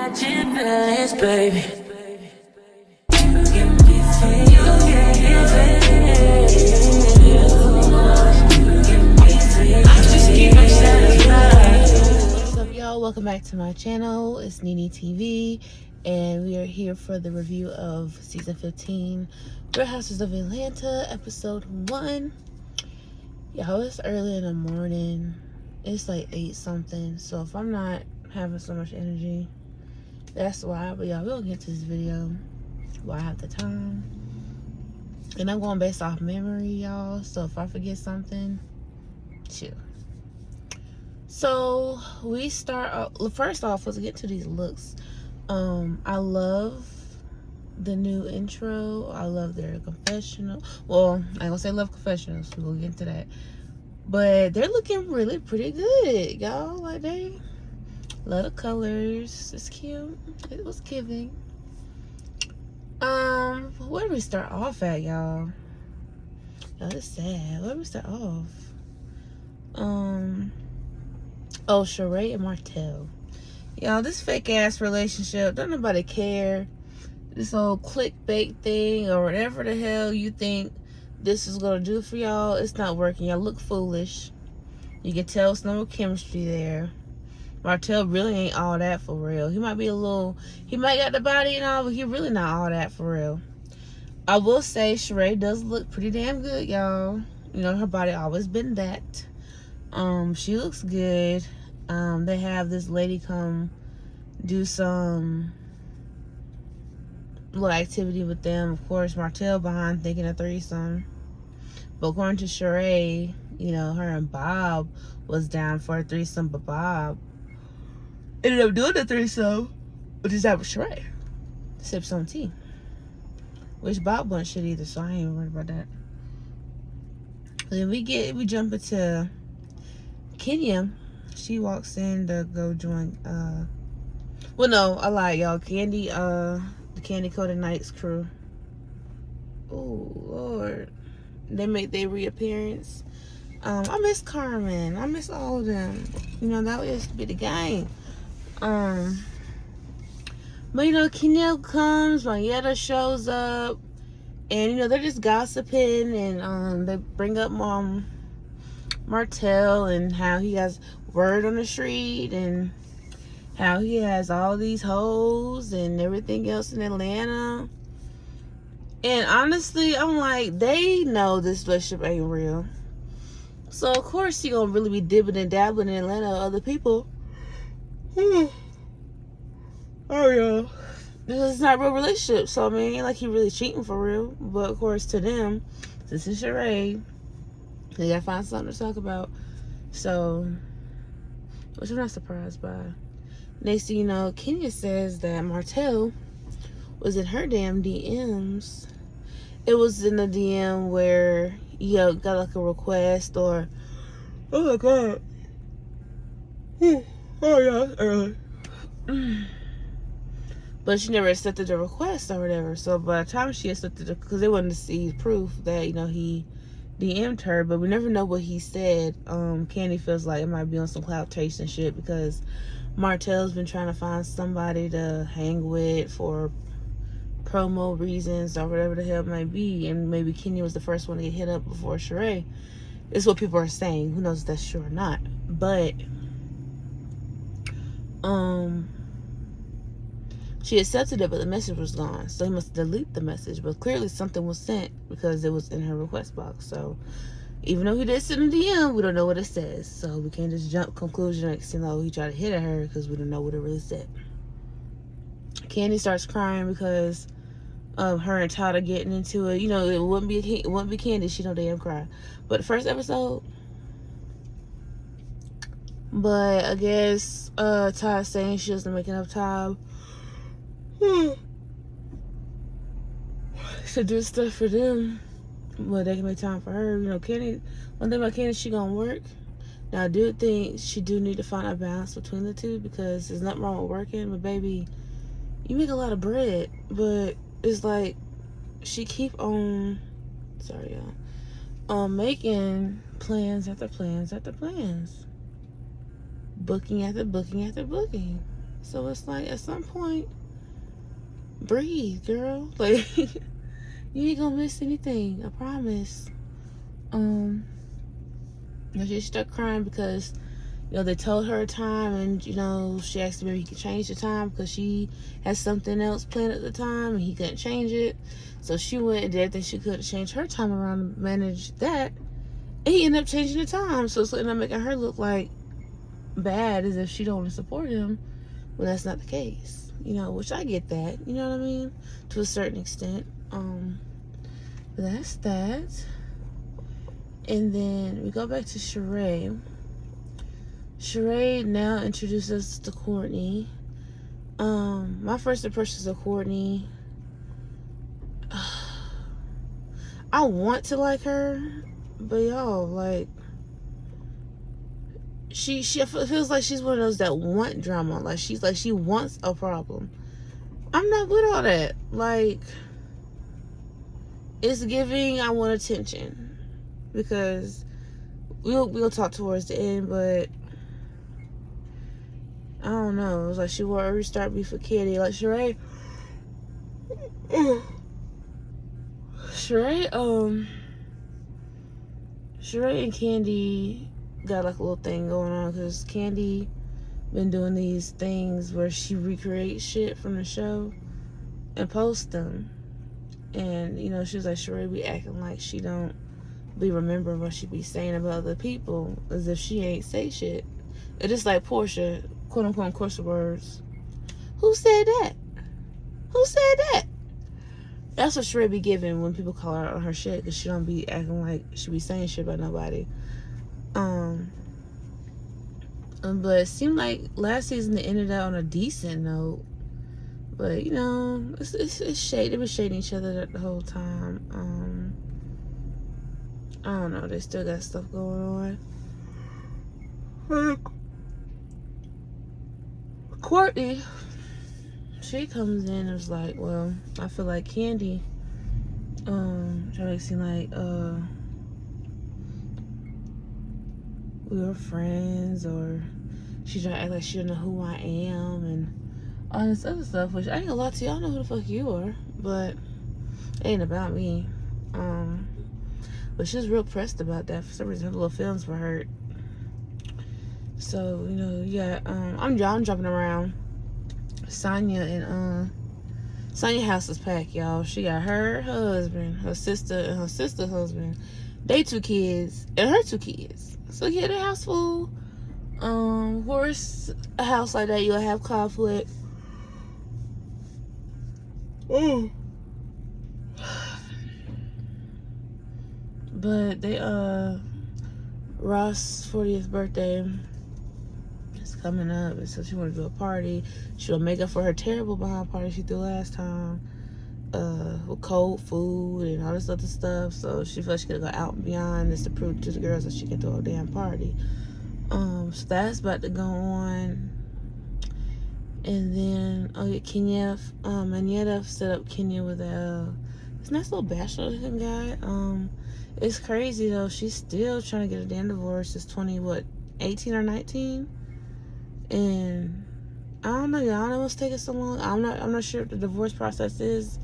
catching feelings, baby. You give me feelings. You give me feelings. I just keep me satisfied. What's up, y'all? Welcome back to my channel. It's Nene TV, and we are here for the review of season 15, Real Housewives of Atlanta, episode 1. Y'all, it's early in the morning. It's like 8 something, so if I'm not having so much energy, that's why. But y'all, we'll get to this video while I have the time. And I'm going based off memory, y'all, so if I forget something, chill. So we start first off, let's get to these looks. I love the new intro. I love their confessional. Well, I ain't gonna say love confessionals, we'll get into that, but they're looking really pretty good, y'all. Like, they love the colors. It's cute. It was giving. Where do we start off at, y'all? Y'all, it's sad. Where do we start off? Oh, Sheree and Martell. Y'all, this fake ass relationship, don't nobody care. This whole clickbait thing or whatever the hell you think this is gonna do for y'all, it's not working. Y'all look foolish. You can tell it's no chemistry there. Martell really ain't all that for real. He might got the body and all, but he really not all that for real. I will say Sheree does look pretty damn good, y'all. You know, her body always been that. She looks good. They have this lady come do some little activity with them. Of course, Martell behind thinking a threesome. But according to Sheree, you know, her and Bob was down for a threesome, but Bob ended up doing the threesome, which is that with Sheree. Sip some tea. Which Bob wasn't shit either, so I ain't even worried about that. Then we jump into Kenya. She walks in to go join well, no, I lied, y'all. Candy, the Candy Coated Nights crew. Oh Lord. They make their reappearance. I miss Carmen. I miss all of them. You know, that used to be the gang. But you know, Kenya comes, Marietta shows up, and you know, they're just gossiping, and they bring up Martell and how he has word on the street and how he has all these hoes and everything else in Atlanta. And honestly, I'm like, they know this relationship ain't real. So of course he gonna really be dibbing and dabbling in Atlanta with other people. Oh yeah. This is not a real relationship. So I mean, ain't like he really cheating for real. But of course to them, this is charade. They gotta find something to talk about. So, which I'm not surprised by. Next thing you know, Kenya says that Martell was in her damn DMs. It was in the DM where you got like a request or, oh my god, oh yeah, early. But she never accepted the request or whatever. So by the time she accepted it, because they wanted to see proof that, you know, he DM'd her, but we never know what he said. Candy feels like it might be on some clout chasing shit because Martell's been trying to find somebody to hang with for promo reasons or whatever the hell it might be, and maybe Kenya was the first one to get hit up before Sheree. It's what people are saying. Who knows if that's true or not? But she accepted it, but the message was gone, so he must delete the message. But clearly something was sent because it was in her request box. So even though he did send a DM, we don't know what it says. So we can't just jump conclusion like, you know, he tried to hit at her because we don't know what it really said. Candy starts crying because of her and Todd getting into it. You know, it wouldn't be Candy. She don't damn cry. But the first episode. But I guess Todd's saying she doesn't make enough time to do stuff for them. Well, they can make time for her. You know, Candy, one thing about Candy, she gonna work. Now, I do think she do need to find a balance between the two because there's nothing wrong with working, but baby, you make a lot of bread. But it's like she keep on, sorry y'all, making plans after plans after plans, booking after booking after booking. So it's like, at some point, breathe, girl. Like, you ain't gonna miss anything, I promise. She stuck crying because, they told her a time, and, she asked him if he could change the time because she had something else planned at the time and he couldn't change it. So she went and did everything she could to change her time around and manage that. And he ended up changing the time. So it's ended up making her look like bad, as if she don't want to support him, when that's not the case. Which I get that. You know what I mean? To a certain extent. That's that. And then we go back to Sheree. Sheree now introduces us to Courtney. My first impressions of Courtney, I want to like her, but y'all, like, she feels like she's one of those that want drama. Like, she wants a problem. I'm not with all that. Like, it's giving I want attention, because we'll talk towards the end, but I don't know. It was like she wanted to restart beef with Kitty. Like, Sheree, Sheree and Candy got like a little thing going on, because Candy been doing these things where she recreates shit from the show and posts them. And, she was like, Sheree be acting like she don't be remembering what she be saying about other people, as if she ain't say shit. It's just like Portia, quote unquote, course of words. Who said that? Who said that? That's what Sheree be giving when people call her out on her shit, because she don't be acting like she be saying shit about nobody. But it seemed like last season they ended out on a decent note. But, it's shade. They were shading each other the whole time. I don't know. They still got stuff going on. Courtney, she comes in and was like, well, I feel like Candy trying to make it seem like we were friends, or she trying to act like she don't know who I am and all this other stuff, which I ain't gonna lie to you, I don't know who the fuck you are, but it ain't about me. But she was real pressed about that. For some reason her little feelings were hurt. So, I'm jumping around. Sonya and Sonya house is packed, y'all. She got her husband, her sister, and her sister's husband. They 2 kids and her 2 kids. So yeah, the house full. Of course, a house like that, you'll have conflict. But they Ross' 40th birthday is coming up, and so she want to do a party. She'll make up for her terrible behind party she threw last time, with cold food and all this other stuff. So she felt she could go out and beyond this to prove to the girls that she can throw a damn party. So that's about to go on. And then Kenya, Manietta set up Kenya with this nice little bachelor looking guy. It's crazy though. She's still trying to get a damn divorce. It's 18 or 19, and I don't know, y'all. I don't know what's taking so long. I'm not sure what the divorce process is.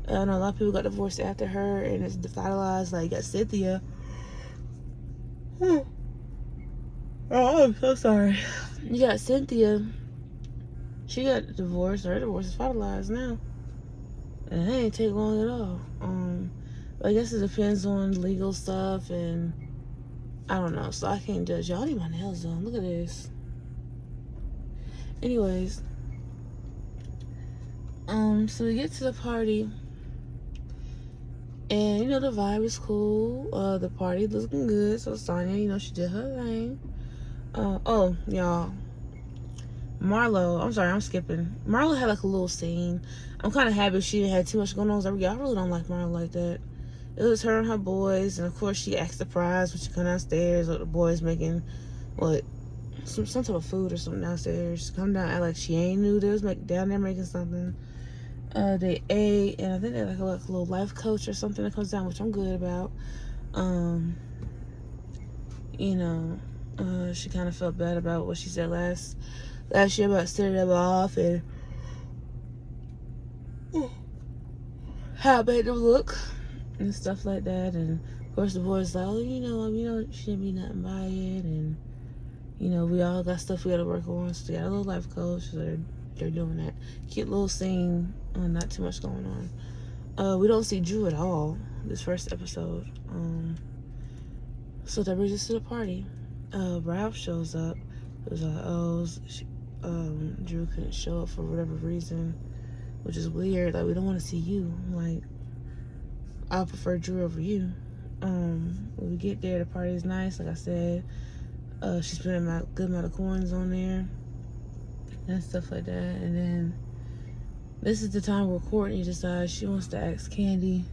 I know a lot of people got divorced after her, and it's finalized. Like, you got Cynthia. Oh, I'm so sorry. You got Cynthia. She got divorced. Her divorce is finalized now, and it ain't take long at all. But I guess it depends on legal stuff, and I don't know. So I can't judge y'all. I need my nails done. Look at this. Anyways, so we get to the party, and the vibe is cool. The party looking good. So Sonya, she did her thing. Oh, y'all. Marlo, I'm sorry, I'm skipping. Marlo had like a little scene. I'm kind of happy she didn't have too much going on. I really don't like Marlo like that. It was her and her boys, and of course she acts surprised when she come downstairs with the boys making some type of food or something downstairs. Come down, act like she ain't knew they was down there making something. They ate, and I think they're like a little life coach or something that comes down, which I'm good about. She kind of felt bad about what she said last last year about setting them off and how it made them look and stuff like that. And of course the boys like, oh, shouldn't be nothing by it, and we all got stuff we gotta work on. So they got a little life coach, so they're doing that. Cute little scene, not too much going on. We don't see Drew at all this first episode. So that brings us to the party. Ralph shows up. It was like, Drew couldn't show up for whatever reason, which is weird. Like, we don't want to see you. Like, I prefer Drew over you. When we get there, the party is nice. Like I said, she's spending a good amount of coins on there and stuff like that. And then this is the time where Courtney decides she wants to ask Candy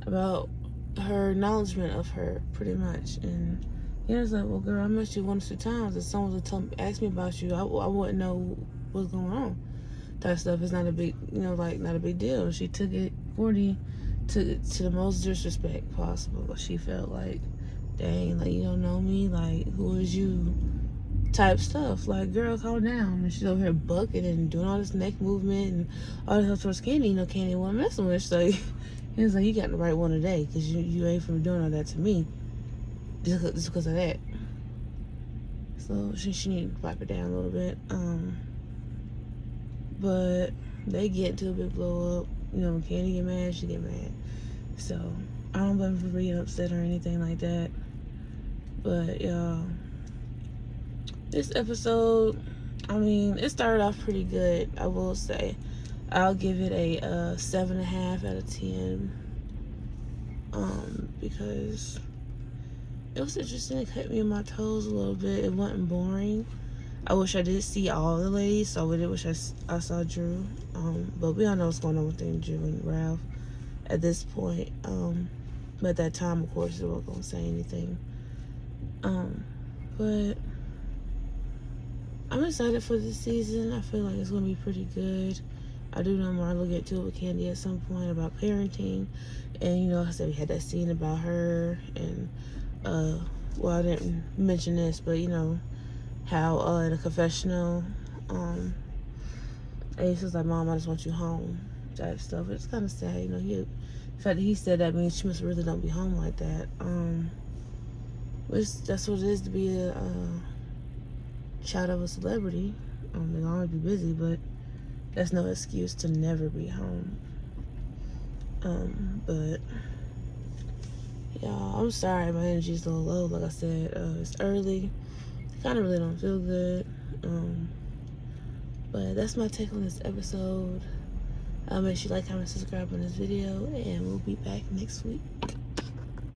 about her acknowledgement of her, pretty much. And it's like, well, girl, I met you 1 or 2 times. If someone was to ask me about you, I wouldn't know what's going on. That stuff is not a big, not a big deal. She took it, Courtney took it to the most disrespect possible. She felt like, dang, like, you don't know me, like, who is you, type stuff. Like, girl, calm down. And she's over here bucking and doing all this neck movement and all this stuff towards Candy. Candy wasn't messing with. So he was like, you got the right one today, because you ain't from doing all that to me just because of that. So she need to pipe it down a little bit. But they get into a big blow up. When Candy get mad, she get mad. So I don't blame her for being upset or anything like that. But y'all, this episode, it started off pretty good, I will say. I'll give it a 7.5 out of 10. Because it was interesting. It kept me on my toes a little bit. It wasn't boring. I wish I did see all the ladies, so I really wish I saw Drew. But we all know what's going on with Drew and Ralph at this point. But at that time, of course, they weren't going to say anything. But I'm excited for this season. I feel like it's going to be pretty good. I do know Marla will get to it with Candy at some point about parenting. And, like I said, we had that scene about her. And, well, I didn't mention this, but, how in a confessional, Ace was like, Mom, I just want you home, type stuff. It's kind of sad, the fact that he said that means she must really don't be home like that. Which that's what it is to be a child of a celebrity. They'll always be busy, but that's no excuse to never be home. But y'all, I'm sorry, my energy's a little low. Like I said, it's early. Kind of really don't feel good. But that's my take on this episode. Make sure you like, comment, subscribe on this video, and we'll be back next week.